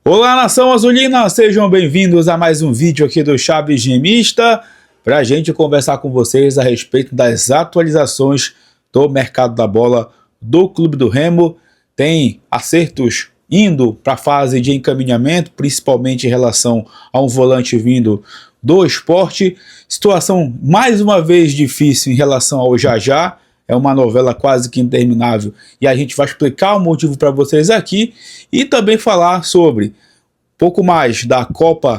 Olá, nação azulina, sejam bem-vindos a mais um vídeo aqui do Chaves Remista para a gente conversar com vocês a respeito das atualizações do mercado da bola do Clube do Remo. Tem acertos indo para a fase de encaminhamento, principalmente em relação a um volante vindo do Sport. Situação mais uma vez difícil em relação ao Jajá. É uma novela quase que interminável e a gente vai explicar o motivo para vocês aqui e também falar sobre pouco mais da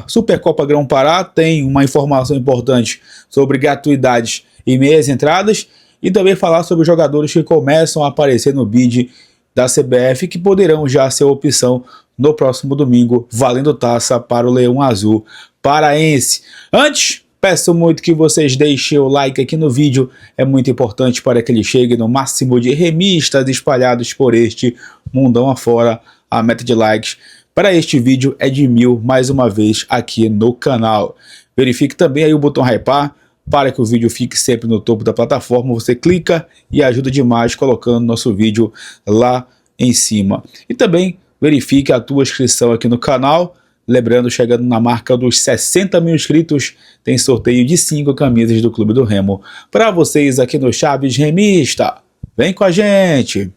Supercopa Grão-Pará. Tem uma informação importante sobre gratuidades e meias entradas e também falar sobre os jogadores que começam a aparecer no bid da CBF que poderão já ser opção no próximo domingo, valendo taça para o Leão Azul paraense. Antes, peço muito que vocês deixem o like aqui no vídeo, é muito importante para que ele chegue no máximo de remistas espalhados por este mundão afora. A meta de likes para este vídeo é de 1000 mais uma vez aqui no canal. Verifique também aí o botão hypar para que o vídeo fique sempre no topo da plataforma. Você clica e ajuda demais colocando nosso vídeo lá em cima. E também verifique a tua inscrição aqui no canal. Lembrando, chegando na marca dos 60 mil inscritos, tem sorteio de 5 camisas do Clube do Remo para vocês aqui no Chaves Remista. Vem com a gente!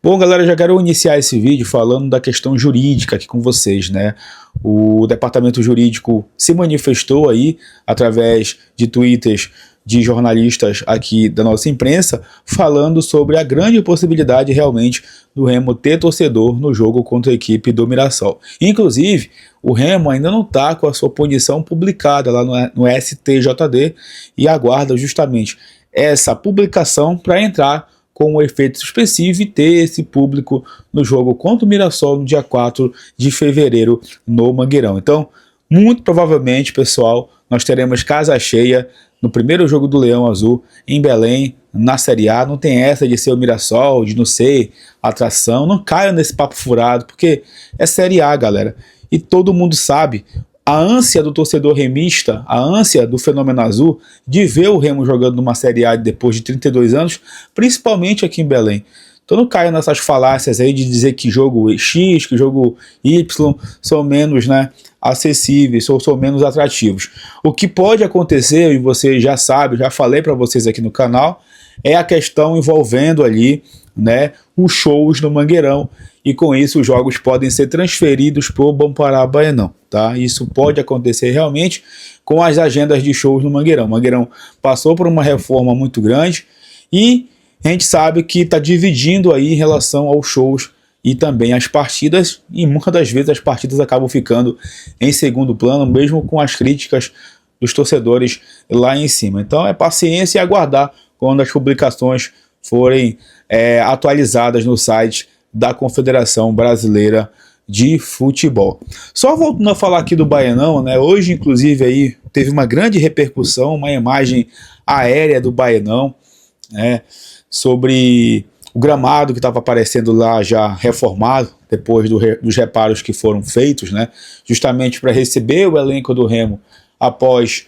Bom, galera, já quero iniciar esse vídeo falando da questão jurídica aqui com vocês, né? O departamento jurídico se manifestou aí através de twitters de jornalistas aqui da nossa imprensa falando sobre a grande possibilidade realmente do Remo ter torcedor no jogo contra a equipe do Mirassol. Inclusive, o Remo ainda não está com a sua punição publicada lá no STJD e aguarda justamente essa publicação para entrar com um efeito suspensivo e ter esse público no jogo contra o Mirassol no dia 4 de fevereiro no Mangueirão. Então, muito provavelmente, pessoal, nós teremos casa cheia no primeiro jogo do Leão Azul em Belém, na Série A. Não tem essa de ser o Mirassol, de não ser atração. Não caia nesse papo furado, porque é Série A, galera. E todo mundo sabe a ânsia do torcedor remista, a ânsia do Fenômeno Azul de ver o Remo jogando numa Série A depois de 32 anos, principalmente aqui em Belém. Então não caia nessas falácias aí de dizer que jogo X, que jogo Y são menos, né, acessíveis ou são menos atrativos. O que pode acontecer, e você já sabe, já falei para vocês aqui no canal, é a questão envolvendo ali, né, os shows no Mangueirão, e com isso os jogos podem ser transferidos para o Grão-Pará Baianão, tá? Isso pode acontecer realmente com as agendas de shows no Mangueirão. O Mangueirão passou por uma reforma muito grande e a gente sabe que está dividindo aí em relação aos shows e também as partidas, e muitas das vezes as partidas acabam ficando em segundo plano, mesmo com as críticas dos torcedores lá em cima. Então é paciência e aguardar quando as publicações forem atualizadas no site da Confederação Brasileira de Futebol. Só voltando a falar aqui do Baianão, né? Hoje, inclusive, aí teve uma grande repercussão, uma imagem aérea do Baianão, né? Sobre o gramado que estava aparecendo lá já reformado, depois dos reparos que foram feitos, né? Justamente para receber o elenco do Remo após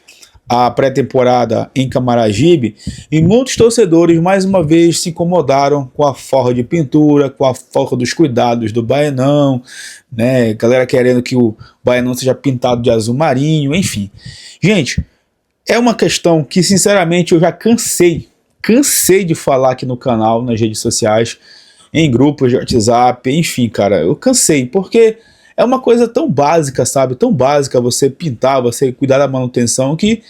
a pré-temporada em Camaragibe, e muitos torcedores mais uma vez se incomodaram com a forma de pintura, com a falta dos cuidados do Baianão, né? Galera querendo que o Baianão seja pintado de azul marinho, enfim. Gente, é uma questão que sinceramente eu já cansei de falar aqui no canal, nas redes sociais, em grupos de WhatsApp, enfim, cara, eu cansei, porque é uma coisa tão básica, sabe? Tão básica você pintar, você cuidar da manutenção, que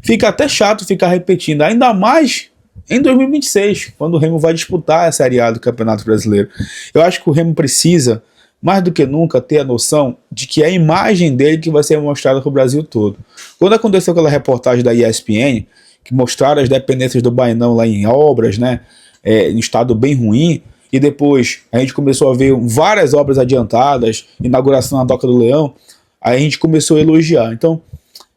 fica até chato ficar repetindo. Ainda mais em 2026, quando o Remo vai disputar a Série A do Campeonato Brasileiro. Eu acho que o Remo precisa, mais do que nunca, ter a noção de que é a imagem dele que vai ser mostrada para o Brasil todo. Quando aconteceu aquela reportagem da ESPN, que mostraram as dependências do Baianão lá em obras, né? Em estado bem ruim, e depois a gente começou a ver várias obras adiantadas, inauguração na Doca do Leão, aí a gente começou a elogiar. Então,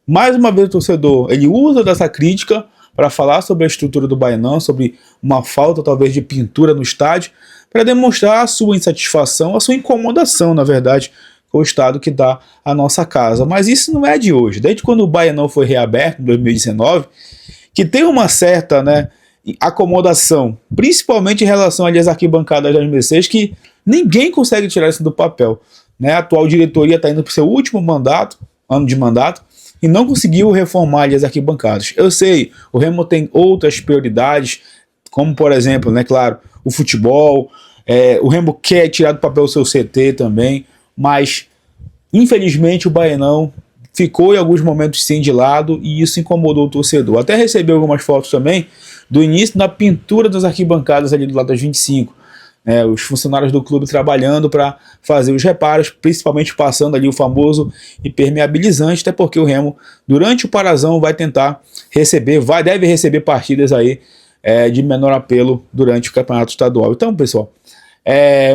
mais uma vez o torcedor, ele usa dessa crítica para falar sobre a estrutura do Baianão, sobre uma falta talvez de pintura no estádio, para demonstrar a sua insatisfação, a sua incomodação, na verdade, com o estado que dá a nossa casa. Mas isso não é de hoje. Desde quando o Baianão foi reaberto, em 2019, que tem uma certa, né, acomodação, principalmente em relação às arquibancadas das Mercedes, que ninguém consegue tirar isso do papel. Né? A atual diretoria está indo para o seu último ano de mandato, e não conseguiu reformar as arquibancadas. Eu sei, o Remo tem outras prioridades, como por exemplo, né, claro, o futebol, o Remo quer tirar do papel o seu CT também, mas infelizmente o Baianão ficou em alguns momentos sim de lado e isso incomodou o torcedor. Até recebi algumas fotos também do início da pintura das arquibancadas ali do lado das 25. Os funcionários do clube trabalhando para fazer os reparos, principalmente passando ali o famoso impermeabilizante, até porque o Remo, durante o Parazão, vai tentar receber, deve receber partidas aí de menor apelo durante o campeonato estadual. Então, pessoal,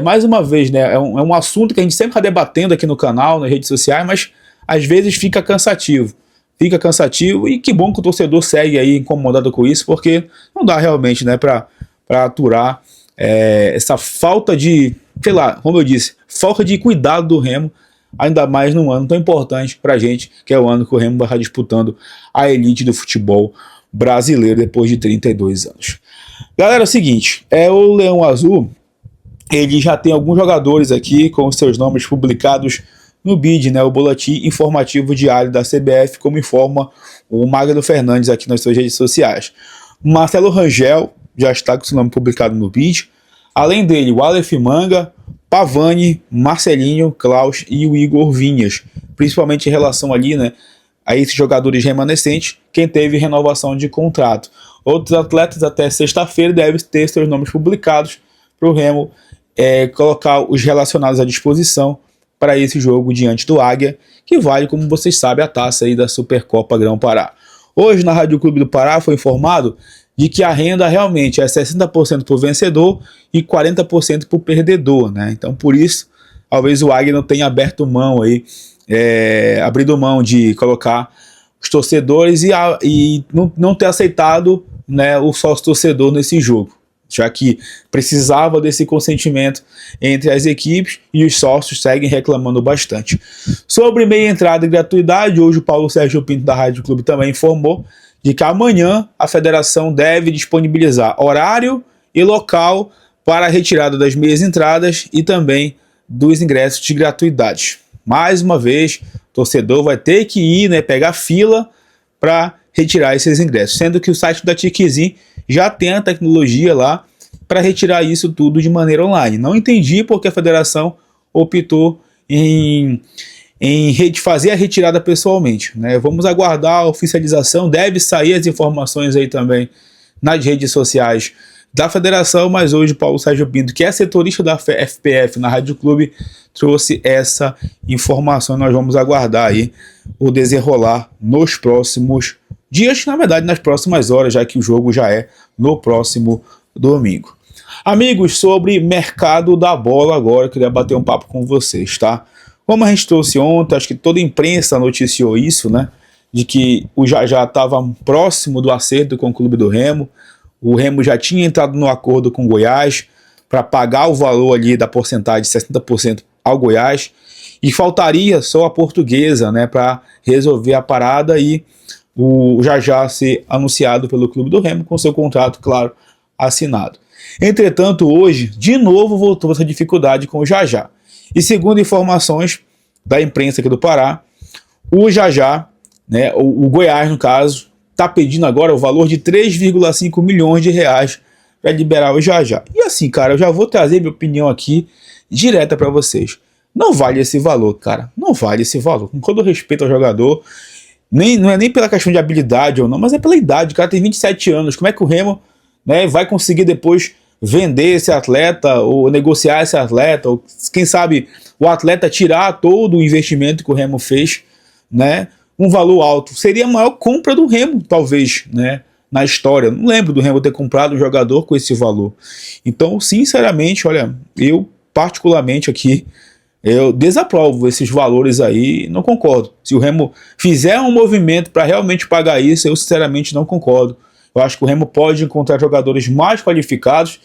mais uma vez, né, é um assunto que a gente sempre está debatendo aqui no canal, nas redes sociais, mas às vezes fica cansativo. Fica cansativo e que bom que o torcedor segue aí incomodado com isso, porque não dá realmente, né, para aturar essa falta de, sei lá, como eu disse, falta de cuidado do Remo, ainda mais num ano tão importante pra gente, que é o ano que o Remo vai estar disputando a elite do futebol brasileiro depois de 32 anos. Galera, é o seguinte, o Leão Azul, ele já tem alguns jogadores aqui com os seus nomes publicados no BID, né, o Boletim Informativo Diário da CBF, como informa o Magno Fernandes aqui nas suas redes sociais. Marcelo Rangel já está com seu nome publicado no BID. Além dele, o Aleph Manga, Pavani, Marcelinho, Klaus e o Igor Vinhas. Principalmente em relação ali, né, a esses jogadores remanescentes, quem teve renovação de contrato. Outros atletas até sexta-feira devem ter seus nomes publicados para o Remo colocar os relacionados à disposição para esse jogo diante do Águia, que vale, como vocês sabem, a taça aí da Supercopa Grão-Pará. Hoje, na Rádio Clube do Pará, foi informado de que a renda realmente é 60% para o vencedor e 40% para o perdedor, né? Então, por isso, talvez o Águia não tenha aberto mão aí, abrido mão de colocar os torcedores e não ter aceitado, né, o sócio torcedor nesse jogo, já que precisava desse consentimento entre as equipes e os sócios seguem reclamando bastante. Sobre meia entrada e gratuidade, hoje o Paulo Sérgio Pinto da Rádio Clube também informou de que amanhã a federação deve disponibilizar horário e local para a retirada das meias entradas e também dos ingressos de gratuidade. Mais uma vez, o torcedor vai ter que ir, né, pegar fila para retirar esses ingressos, sendo que o site da Tiquezinho já tem a tecnologia lá para retirar isso tudo de maneira online. Não entendi porque a federação optou em fazer a retirada pessoalmente, né? Vamos aguardar a oficialização, deve sair as informações aí também nas redes sociais da federação, mas hoje Paulo Sérgio Pinto, que é setorista da FPF na Rádio Clube, trouxe essa informação. Nós vamos aguardar aí o desenrolar nos próximos dias, na verdade nas próximas horas, já que o jogo já é no próximo domingo. Amigos, sobre mercado da bola agora, eu queria bater um papo com vocês, tá? Como a gente trouxe ontem, acho que toda a imprensa noticiou isso, né? De que o Jajá estava próximo do acerto com o clube do Remo. O Remo já tinha entrado no acordo com o Goiás para pagar o valor ali da porcentagem de 60% ao Goiás. E faltaria só a Portuguesa, né? Para resolver a parada e o Jajá ser anunciado pelo clube do Remo com seu contrato, claro, assinado. Entretanto, hoje, de novo, voltou essa dificuldade com o Jajá. E segundo informações da imprensa aqui do Pará, o Jajá, né, o Goiás no caso, está pedindo agora o valor de 3,5 milhões de reais para liberar o Jajá. E assim, cara, eu já vou trazer minha opinião aqui direta para vocês. Não vale esse valor, cara. Não vale esse valor. Com todo respeito ao jogador, não é nem pela questão de habilidade ou não, mas é pela idade. O cara tem 27 anos. Como é que o Remo, né, vai conseguir depois vender esse atleta ou negociar esse atleta, ou quem sabe o atleta tirar todo o investimento que o Remo fez, né, um valor alto? Seria a maior compra do Remo, talvez, né, na história. Não lembro do Remo ter comprado um jogador com esse valor. Então, sinceramente, olha, eu particularmente aqui, eu desaprovo esses valores aí, não concordo. Se o Remo fizer um movimento para realmente pagar isso, eu sinceramente não concordo. Eu acho que o Remo pode encontrar jogadores mais qualificados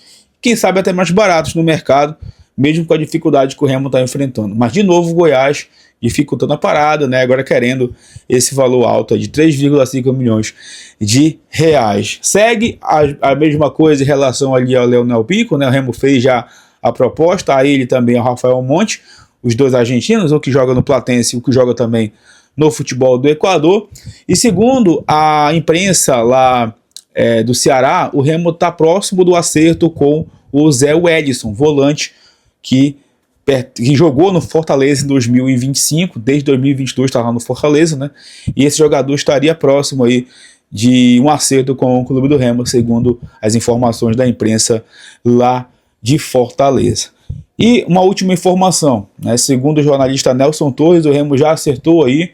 quem sabe até mais baratos no mercado, mesmo com a dificuldade que o Remo está enfrentando. Mas, de novo, o Goiás dificultando a parada, né? Agora querendo esse valor alto de 3,5 milhões de reais. Segue a mesma coisa em relação ali ao Leonel Pico, né? O Remo fez já a proposta, a ele também ao Rafael Monte, os dois argentinos, o que joga no Platense e o que joga também no futebol do Equador. E segundo a imprensa lá do Ceará, o Remo está próximo do acerto com o Zé Edson, volante que jogou no Fortaleza em 2025, desde 2022 está lá no Fortaleza, né? E esse jogador estaria próximo aí de um acerto com o clube do Remo, segundo as informações da imprensa lá de Fortaleza. E uma última informação, né? Segundo o jornalista Nelson Torres, o Remo já acertou aí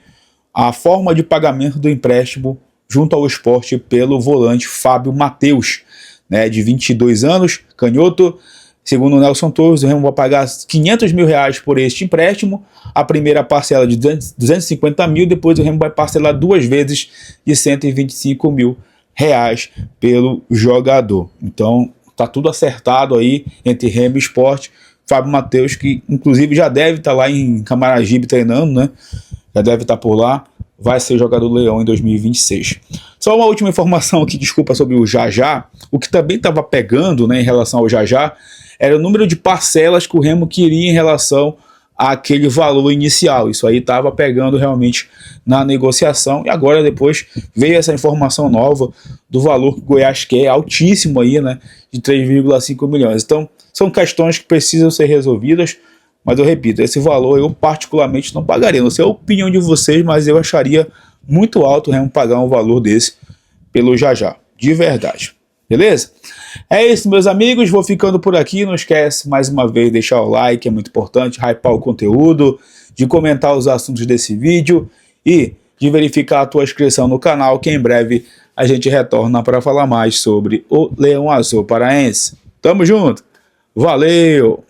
a forma de pagamento do empréstimo junto ao Sport pelo volante Fábio Matheus, né? De 22 anos, canhoto. Segundo o Nelson Torres, o Remo vai pagar R$500 mil por este empréstimo, a primeira parcela de 250 mil, depois o Remo vai parcelar 2 vezes de R$125 mil pelo jogador. Então tá tudo acertado aí entre Remo e Sport. Fábio Matheus, que inclusive já deve estar lá em Camaragibe treinando, né? Já deve estar por lá, vai ser jogador do Leão em 2026. Só uma última informação aqui, desculpa, sobre o Jajá. O que também estava pegando, né, em relação ao Jajá, era o número de parcelas que o Remo queria em relação àquele valor inicial. Isso aí estava pegando realmente na negociação. E agora depois veio essa informação nova do valor que o Goiás quer, altíssimo aí, né, de 3,5 milhões. Então, são questões que precisam ser resolvidas. Mas eu repito, esse valor eu particularmente não pagaria. Não sei a opinião de vocês, mas eu acharia muito alto o Remo pagar um valor desse pelo Jajá. De verdade. Beleza? É isso, meus amigos. Vou ficando por aqui. Não esquece, mais uma vez, de deixar o like, é muito importante. Hypar o conteúdo, de comentar os assuntos desse vídeo e de verificar a tua inscrição no canal, que em breve a gente retorna para falar mais sobre o Leão Azul Paraense. Tamo junto. Valeu!